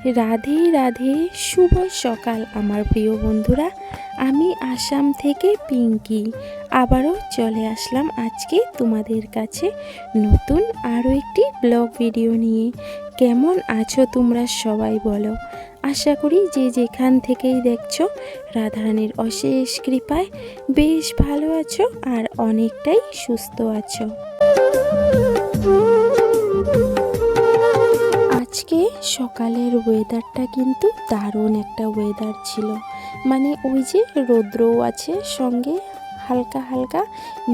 রাধে রাধে, শুভ সকাল আমার প্রিয় বন্ধুরা। আমি আসাম থেকে পিঙ্কি আবারও চলে আসলাম আজকে তোমাদের কাছে নতুন আরও একটি ব্লগ ভিডিও নিয়ে। কেমন আছো তোমরা সবাই বলো। আশা করি যে যেখান থেকেই দেখছো রাধারানীর অশেষ কৃপায় বেশ ভালো আছো আর অনেকটাই সুস্থ আছো। আজকে সকালের ওয়েদারটা কিন্তু দারুণ একটা ওয়েদার ছিল। মানে ওই যে রৌদ্রও আছে, সঙ্গে হালকা হালকা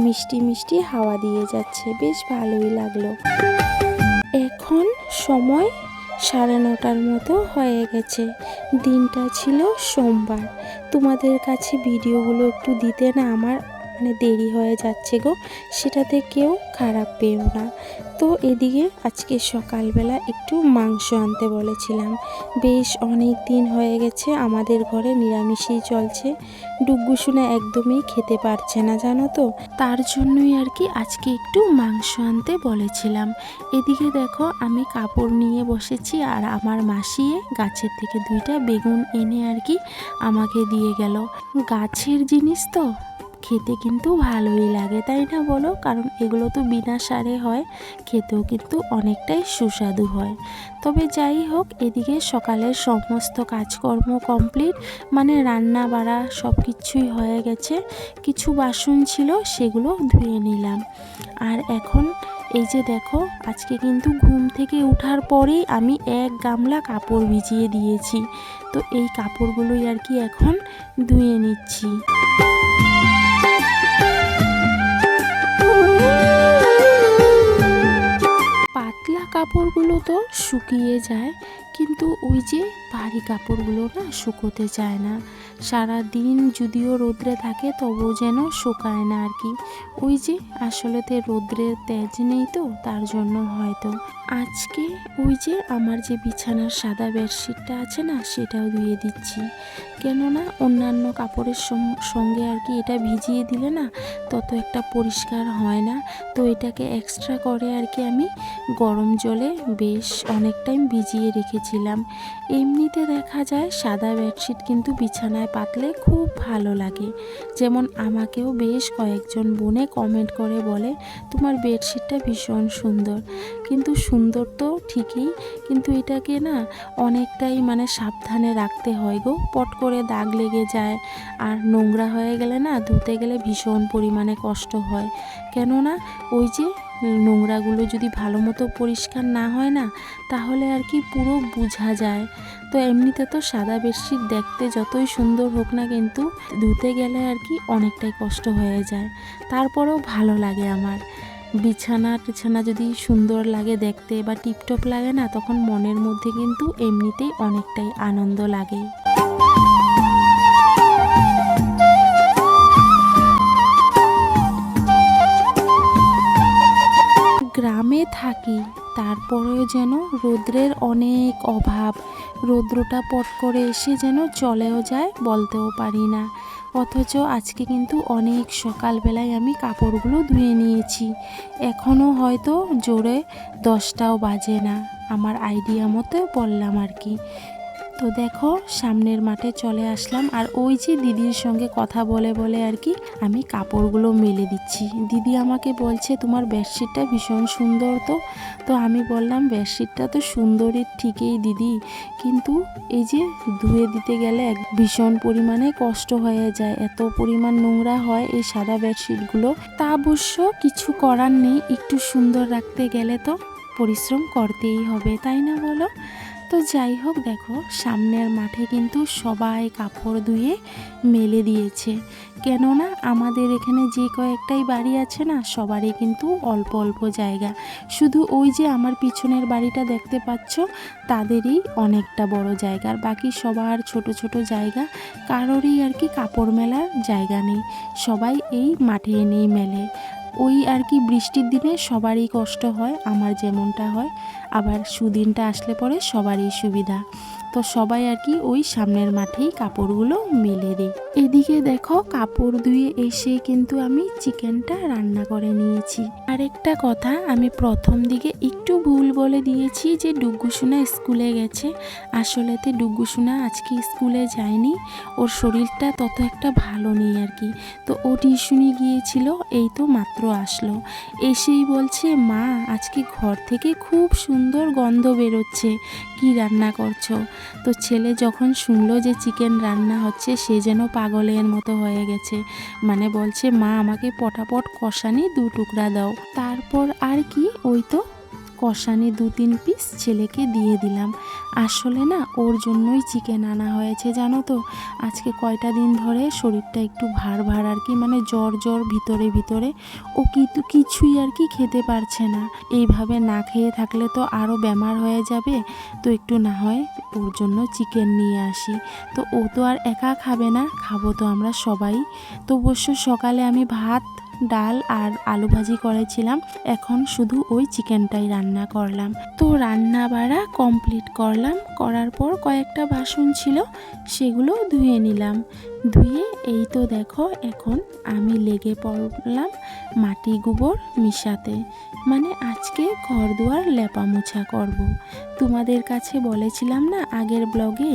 মিষ্টি মিষ্টি হাওয়া দিয়ে যাচ্ছে, বেশ ভালোই লাগলো। এখন সময় 9:30 মতো হয়ে গেছে। দিনটা ছিল সোমবার। তোমাদের কাছে ভিডিওগুলো একটু দিতে না আমার দেরি হয়ে যাচ্ছে গো, সেটাতে কেউ খারাপ পেও না। তো এদিকে আজকে সকালবেলা একটু মাংস আনতে বলেছিলাম। বেশ অনেক দিন হয়ে গেছে আমাদের ঘরে নিরামিষই চলছে। ডুগ্গু শুনে একদমই খেতে পারছে না জানো তো, তার জন্যই আর কি আজকে একটু মাংস আনতে বলেছিলাম। এদিকে দেখো আমি কাপড় নিয়ে বসেছি আর আমার মাসিয়ে গাছের থেকে 2টা বেগুন এনে আর কি আমাকে দিয়ে গেল। গাছের জিনিস তো খেতে কিন্তু ভালোই লাগে, তাই না বলো? কারণ এগুলো তো বিনা সারে হয়, খেতেও কিন্তু অনেকটাই সুস্বাদু হয়। তবে যাই হোক, এদিকে সকালের সমস্ত কাজকর্ম কমপ্লিট, মানে রান্না বাড়া সব কিছুই হয়ে গেছে। কিছু বাসন ছিল সেগুলো ধুয়ে নিলাম। আর এখন এই যে দেখো, আজকে কিন্তু ঘুম থেকে ওঠার পরেই আমি 1 গামলা কাপড় ভিজিয়ে দিয়েছি। তো এই কাপড়গুলোই আর কি এখন ধুয়ে নিচ্ছি। পাতলা কাপড়গুলো তো শুকিয়ে যায়, কিন্তু ওই যে ভারী কাপড়গুলো না শুকোতে চায় না। সারা দিন যদিও রোদ্রে থাকে তবুও যেন শুকায় না আর কি। ওই যে আসলেতে রোদ্রের তেজ নেই তো, তার জন্য হয়তো। আজকে ওই যে আমার যে বিছানার সাদা বেডশিটটা আছে না, সেটাও ধুয়ে দিচ্ছি। কেননা অন্যান্য কাপড়ের সঙ্গে আর কি এটা ভিজিয়ে দিলে না তত একটা পরিষ্কার হয় না। তো এটাকে এক্সট্রা করে আর কি আমি গরম জলে বেশ অনেক টাইম ভিজিয়ে রেখেছিলাম। এমনিতে দেখা যায় সাদা বেডশিট কিন্তু বিছানায় পাতলে খুব ভালো লাগে। যেমন আমাকেও বেশ কয়েকজন বোনে কমেন্ট করে বলে তোমার বেডশিটটা ভীষণ সুন্দর। কিন্তু সুন্দর তো ঠিকই, কিন্তু এটাকে না অনেকটাই সাবধানে রাখতে হয় গো। পট করে দাগ লেগে যায়, আর নোংরা হয়ে গেলে না ধুতে গেলে ভীষণ পরিমাণে কষ্ট হয়। কেননা ওই যে নোংরাগুলো যদি ভালো মতো পরিষ্কার না হয় না, তাহলে আর কি পুরো বোঝা যায়। তো এমনিতে তো সাদা বেডশিট দেখতে যতই সুন্দর হোক না, কিন্তু ধুতে গেলে আর কি অনেকটাই কষ্ট হয়ে যায়। তারপরেও ভালো লাগে আমার। বিছানা যদি সুন্দর লাগে দেখতে বা টিপটপ লাগে না, তখন মনের মধ্যে কিন্তু এমনিতেই অনেকটাই আনন্দ লাগে। গ্রামে থাকি, তারপরেও যেন রৌদ্রের অনেক অভাব। রৌদ্রটা পট করে এসে যেন চলেও যায়, বলতেও পারি না। অথচ আজকে কিন্তু অনেক সকালবেলায় আমি কাপড়গুলো ধুয়ে নিয়েছি। এখনও হয়তো জোরে 10টাও বাজে না, আমার আইডিয়া মতো বললাম আর কি। তো দেখো সামনের মাঠে চলে আসলাম, আর ওই যে দিদির সঙ্গে কথা বলে বলে আর কি আমি কাপড়গুলো মেলে দিচ্ছি। দিদি আমাকে বলছে তোমার বেডশিটটা ভীষণ সুন্দর। তো আমি বললাম বেডশিটটা তো সুন্দরই ঠিকই দিদি, কিন্তু এই যে ধুয়ে দিতে গেলে ভীষণ পরিমাণে কষ্ট হয়ে যায়, এত পরিমাণ নোংরা হয় এই সাদা বেডশিটগুলো। তা অবশ্য কিছু করার নেই, একটু সুন্দর রাখতে গেলে তো পরিশ্রম করতেই হবে, তাই না বলো? তো যাই হোক, দেখো সামনের মাঠে কিন্তু সবাই কাপড় ধুয়ে মেলে দিয়েছে। কেননা আমাদের এখানে যে কয়েকটাই বাড়ি আছে না, সবারই কিন্তু অল্প অল্প জায়গা। শুধু ওই যে আমার পিছনের বাড়িটা দেখতে পাচ্ছ, তাদেরই অনেকটা বড় জায়গা, আর বাকি সবার ছোট ছোট জায়গা। কারোরই আর কি কাপড় মেলার জায়গা নেই, সবাই এই মাঠে এনেই মেলে। ওই আর কি বৃষ্টির দিনে সবারই কষ্ট হয়, আমার যেমনটা হয়, আবার সুদিনটা আসলে পরে সবারই সুবিধা। তো সবাই আর কি ওই সামনের মাঠেই কাপড়গুলো মেলে দিই। এদিকে দেখো কাপড় ধুয়ে এসে কিন্তু আমি চিকেনটা রান্না করে নিয়েছি। আরেকটা কথা, আমি প্রথম দিকে একটু ভুল বলে দিয়েছি যে ডুগ্গুসোনা স্কুলে গেছে। আসলেতে ডুগ্গুসোনা আজকে স্কুলে যায়নি, ওর শরীরটা তত একটা ভালো নেই আর কি। তো ও টিউশনি গিয়েছিল, এই তো মাত্র আসলো। এসেই বলছে, মা আজকে ঘর থেকে খুব সুন্দর গন্ধ বেরোচ্ছে, কি রান্না করছো? তো ছেলে যখন শুনলো যে চিকেন রান্না হচ্ছে, সে যেন পাগলের মতো হয়ে গেছে। মানে বলছে, মা আমাকে পটাপট কষানি 2 টুকরা দাও। তারপর আর কি, ওই তো কষানি 2-3 পিস ছেলেকে দিয়ে দিলাম। আসলে না ওর জন্যই চিকেন আনা হয়েছে, জানো তো। আজকে কয়টা দিন ধরে শরীরটা একটু ভার ভার আর কি, মানে জ্বর জ্বর ভিতরে ভিতরে। ও কিন্তু কিছুই আর কি খেতে পারছে না। এইভাবে না খেয়ে থাকলে তো আরও বেমার হয়ে যাবে। তো একটু না হয় ওর জন্য চিকেন নিয়ে আসি। তো ও তো আর একা খাবে না, খাবো তো আমরা সবাই। তো অবশ্য সকালে আমি ভাত, ডাল আর আলু ভাজি করেছিলাম, এখন শুধু ওই চিকেনটাই রান্না করলাম। তো রান্না বাড়া কমপ্লিট করলাম, করার পর কয়েকটা বাসন ছিল সেগুলো ধুয়ে নিলাম। ধুয়ে এই তো দেখো এখন আমি লেগে পড়লাম মাটি গোবর মিশাতে। মানে আজকে ঘর দুয়ার লেপা মোছা করব। তোমাদের কাছে বলেছিলাম না আগের ব্লগে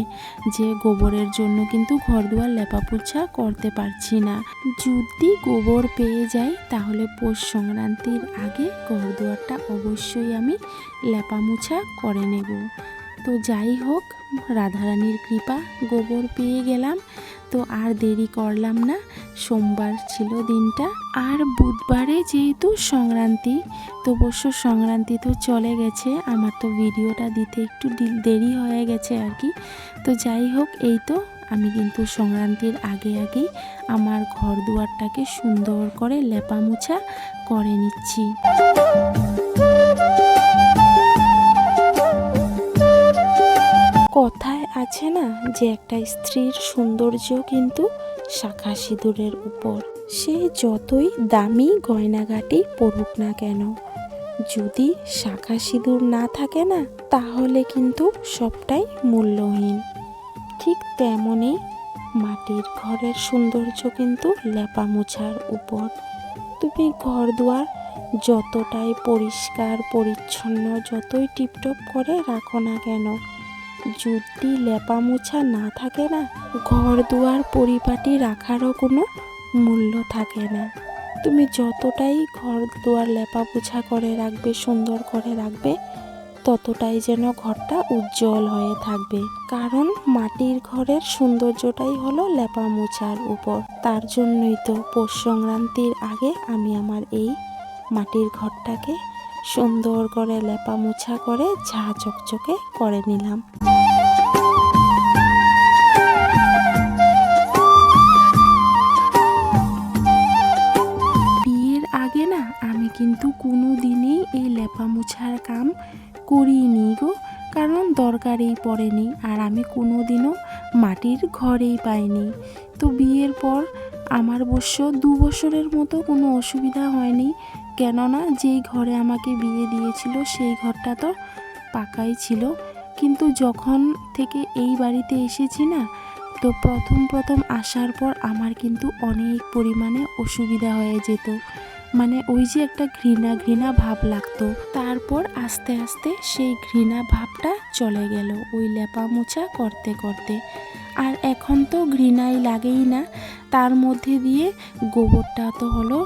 যে গোবরের জন্য কিন্তু ঘর দুয়ার লেপা পোছা করতে পারছি না। যদি গোবর পেয়ে যাই তাহলে পৌষ সংক্রান্তির আগে ঘর দুয়ারটা অবশ্যই আমি লেপা মোছা করে নেব। তো যাই হোক, রাধারানীর কৃপা, গোবর পেয়ে গেলাম। তো আর দেরি করলাম না, সোমবার ছিল দিনটা, আর বুধবারে যেহেতু সংক্রান্তি, তো অবশ্য সংক্রান্তি তো চলে গেছে, আমার তো ভিডিওটা দিতে একটু দেরি হয়ে গেছে আর কি। তো যাই হোক, এই তো আমি কিন্তু সংক্রান্তির আগেই আমার ঘর দুয়ারটাকে সুন্দর করে লেপা মোছা করে নিচ্ছি। কথায় আছে না যে একটা স্ত্রীর সৌন্দর্য কিন্তু শাঁখা সিঁদুরের উপর। সে যতই দামি গয়নাগাটি পরুক না কেন, যদি শাঁখা সিঁদুর না থাকে না, তাহলে কিন্তু সবটাই মূল্যহীন। ঠিক তেমনই মাটির ঘরের সৌন্দর্য কিন্তু লেপা মোছার উপর। তুমি ঘর দুয়ার যতটাই পরিষ্কার পরিচ্ছন্ন, যতই টিপটপ করে রাখো না কেন, যদি লেপা মোছা না থাকে না, ঘর দুয়ার পরিপাটি রাখারও কোনো মূল্য থাকে না। তুমি যতটাই ঘর দুয়ার লেপা পোছা করে রাখবে, সুন্দর করে রাখবে, ততটাই যেন ঘরটা উজ্জ্বল হয়ে থাকবে। কারণ মাটির ঘরের সৌন্দর্যটাই হলো লেপা মোছার উপর। তার জন্যই তো পৌষ সংক্রান্তির আগে আমি আমার এই মাটির ঘরটাকে সুন্দর করে লেপা মোছা করে ঝা চকচকে করে নিলাম। বিয়ের আগে না আমি কিন্তু কোনো দিনই এই লেপা মোছার কাম করিনি গো, কারণ দরকারই পড়েনি, আর আমি কোনো দিনও মাটির ঘরেই পাইনি। তো বিয়ের পর আমার অবশ্য 2 বছরের মতো কোনো অসুবিধা হয়নি, কেননা যেই ঘরে আমাকে বিয়ে দিয়েছিল সেই ঘরটা তো পাকাই ছিল। কিন্তু যখন থেকে এই বাড়িতে এসেছি না, তো প্রথম আসার পর আমার কিন্তু অনেক পরিমাণে অসুবিধা হয়ে যেত। মানে ওই যে একটা ঘৃণা ভাব লাগতো। তারপর আস্তে আস্তে সেই ঘৃণা ভাবটা চলে গেল ওই লেপা মোছা করতে করতে। আর এখন তো ঘৃণাই লাগেই না। তার মধ্যে দিয়ে গোবরটা তো হলো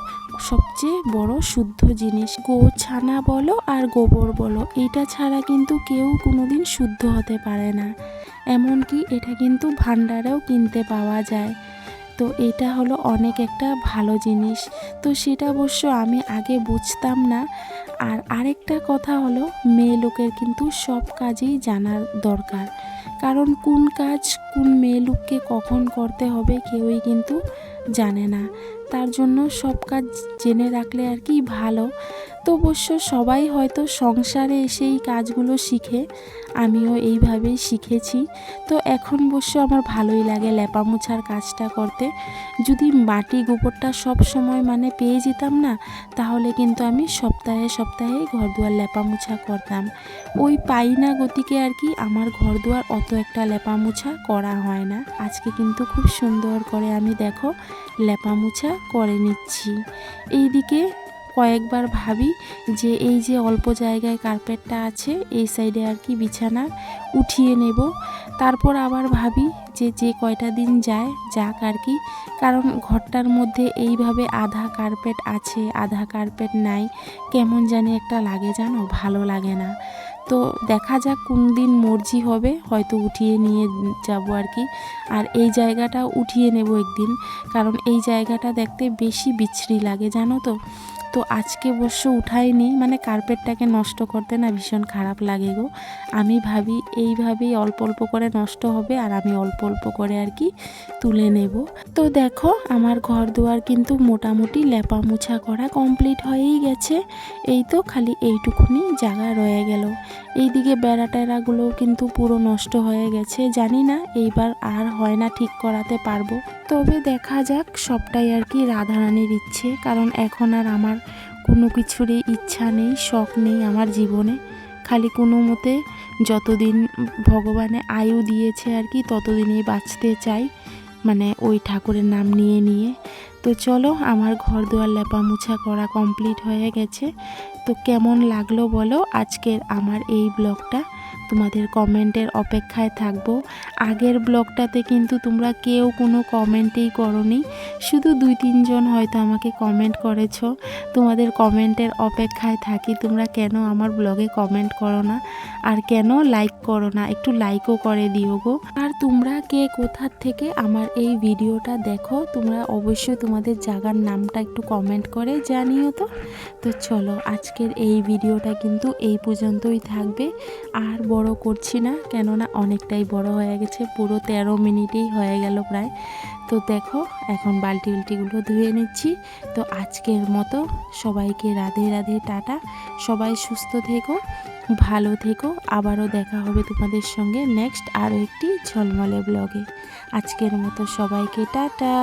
সবচেয়ে বড় শুদ্ধ জিনিস। গো ছানা বলো আর গোবর বলো, এটা ছাড়া কিন্তু কেউ কোনোদিন শুদ্ধ হতে পারে না। এমনকি এটা কিন্তু ভান্ডারেও কিনতে পাওয়া যায়। তো এটা হলো অনেক একটা ভালো জিনিস। তো সেটা অবশ্য আমি আগে বুঝতাম না। আর আরেকটা কথা হলো, মেয়ে লোকের কিন্তু সব কাজেই জানার দরকার, কারণ কোন কাজ কোন মেয়ে লোককে কখন করতে হবে কেউই কিন্তু জানে না। তার জন্য সব কাজ জেনে রাখলে আর কি ভালো। তো অবশ্য সবাই হয়তো সংসারে এসে এই কাজগুলো শিখে, আমিও এইভাবেই শিখেছি। তো এখন অবশ্য আমার ভালোই লাগে লেপা মোছার কাজটা করতে। যদি মাটি গোবরটা সব সময় মানে পেয়ে যেতাম না, তাহলে কিন্তু আমি সপ্তাহে সপ্তাহে ঘরদুয়ার লেপা মোছা করতাম। ওই পাই না গতিকে আর কি আমার ঘরদুয়ার অত একটা লেপা মোছা করা হয় না। আজকে কিন্তু খুব সুন্দর করে আমি দেখো লেপা মোছা করে নিচ্ছি। এইদিকে কয়েকবার ভাবি যে এই যে অল্প জায়গায় কার্পেটটা আছে এই সাইডে আর কি বিছানা উঠিয়ে নেব। তারপর আবার ভাবি যে যে কয়টা দিন যায় যাক আর কি, কারণ ঘরটার মধ্যে এইভাবে আধা কার্পেট আছে আধা কার্পেট নাই, কেমন জানি একটা লাগে জানো, ভালো লাগে না। তো দেখা যাক কোন দিন মর্জি হবে, হয়তো উঠিয়ে নিয়ে যাব আর কি। আর এই জায়গাটা উঠিয়ে নেব একদিন, কারণ এই জায়গাটা দেখতে বেশি বিশ্রী লাগে জানো তো। তো আজকে অবশ্য উঠাইনি, মানে কার্পেটটাকে নষ্ট করতে না ভীষণ খারাপ লাগে গো। আমি ভাবি এইভাবেই অল্প অল্প করে নষ্ট হবে আর আমি অল্প অল্প করে আর কি তুলে নেব। তো দেখো আমার ঘর দুয়ার কিন্তু মোটামুটি লেপা মোছা করা কমপ্লিট হয়েই গেছে। এই তো খালি এইটুকুনি জায়গা রয়ে গেল। এইদিকে বেড়া টেরাগুলোও কিন্তু পুরো নষ্ট হয়ে গেছে, জানি না এইবার আর হয় না ঠিক করাতে পারবো। তবে দেখা যাক, সবটাই আর কি রাধারানীর ইচ্ছে, কারণ এখন আর আমার কোনো কিছুরই ইচ্ছা নেই, শখ নেই আমার জীবনে। খালি কোনো মতে যতদিন ভগবানে আয়ু দিয়েছে আর কি ততদিনই বাঁচতে চাই, মানে ওই ঠাকুরের নাম নিয়ে নিয়ে। তো চলো আমার ঘর দুয়ার লেপা মুছা করা কমপ্লিট হয়ে গেছে। তো কেমন লাগলো বলো আজকের আমার এই ব্লগটা, তোমাদের কমেন্টের অপেক্ষায় থাকবো। আগের ব্লগটাতে কিন্তু তোমরা কেউ কোনো কমেন্টেই করোনি, শুধু 2-3 জন হয়তো আমাকে কমেন্ট করেছো। তোমাদের কমেন্টের অপেক্ষায় থাকি, তোমরা কেন আমার ব্লগে কমেন্ট করো না আর কেন লাইক করো না, একটু লাইকও করে দিও গো। আর তোমরা কে কোথার থেকে আমার এই ভিডিওটা দেখো, তোমরা অবশ্যই তোমাদের জায়গার নামটা একটু কমেন্ট করে জানিও তো। তো চলো আজকের এই ভিডিওটা কিন্তু এই পর্যন্তই থাকবে, আর বড় করছি না, কেননা অনেকটাই বড় হয়ে গেছে, পুরো 13 মিনিটেই হয়ে গেল প্রায়। তো দেখো এখন বালতি উল্টিগুলো ধুয়ে নিচ্ছি। তো আজকের মতো সবাইকে রাধে রাধে, টাটা। সবাই সুস্থ থেকো, ভালো থেকো, আবারও দেখা হবে তোমাদের সঙ্গে নেক্সট আরও একটি ঝলমলে ব্লগে। আজকের মতো সবাইকে টাটা।